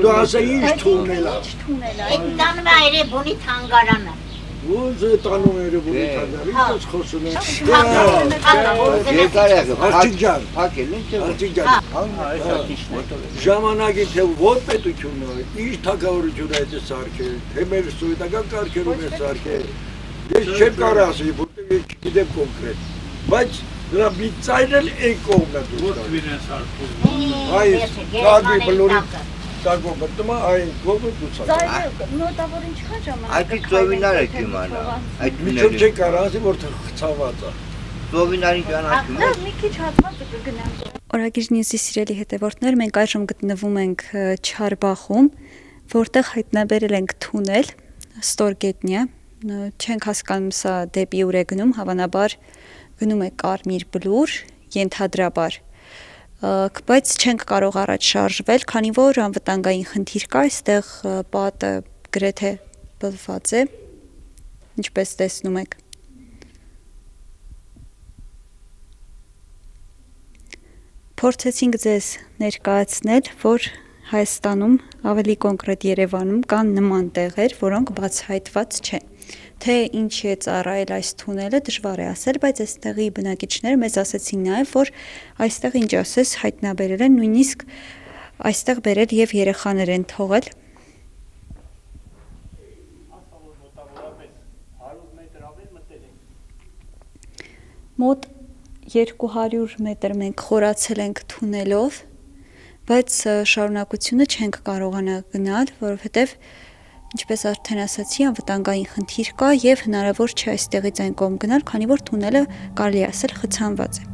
դու ասա ինչ թունել է։ Այդ տանում է Երևանի թանգարանը։ Ոնց է տանում Երևանի թանգարանը, ինչ խոսում ես։ Արտիջան, Հակել են չէ։ Արտիջան։ Ժամանակի թե ո՞ր պետությունն է, ինչ թագավորություն է դա սարքել, թե մեր սովետական կարգերում է սարքել։ Ես չեմ կարող ասել, որտեղ ես չգիտեմ կոնկրետ, բայց դրա մի ծայրն էլ այն կողմն է դուրս գալիս։ Այս կարգի բլուրի տակով մտնում է այն կողմը դուրս է գալիս։ Ծայրը մոտավոր ինչքան ժամանակ։ Այդ ծովինարը կիմանա։ Այդ Միջով չեք կարող ասել, որտեղ խցաված է։ ծովինարի ճանաչում Դա մի քիչ հատվածը կգնանք։ Օրագիր Նյուզի սիրելի հետևորդներ, մենք այժմ գտնվում ենք Չարբախում, որտեղ հայտնաբերել ենք թունել ստորգետնյա, չենք հասկանում սա դեպի ուր է գնում, հավանաբար գնում է Կարմիր Բլուր, ենթադրաբար, բայց չենք կարող առաջ շարժվել, քանի որ անվտանգային խնդիր կա, այստեղ պատը գրեթե բլված է, ինչպես տեսնում եք։ Փորձեցինք ձեզ ներկայացնել, որ Հայաստանում, ավելի կոնկրետ Երևանում կան նման տեղեր, որոնք բացահայտված չեն։ Թե ինչ է ծառայել այս թունելը, դժվար է ասել, բայց այստեղի բնակիչները մեզ ասեցին նաև, որ այստեղ ինչ ասես հայտնաբերել են, նույնիսկ այստեղ բերել եւ երեխաներ են թողել։ Մոտ 200 մետր մենք խորացել ենք թունելով, բայց շարունակությունը չենք կարողանա գնալ, որովհետև ինչպես արդեն ասացի, անվտանգային խնդիր կա եւ հնարավոր չէ այստեղից այն կողմ գնալ, քանի որ թունելը կարելի ասել խցանված է։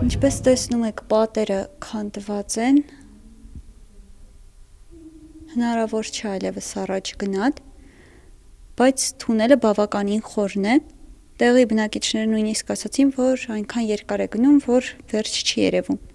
Ինչպես տեսնում եք, պատերը քանդված են, հնարավոր չէ այլևս առաջ գնալ, բայց թունելը բավականին խորն է, տեղի բնակիչները նույնիսկ ասացին, որ այնքան երկար է գնում, որ վերջ չի երևում։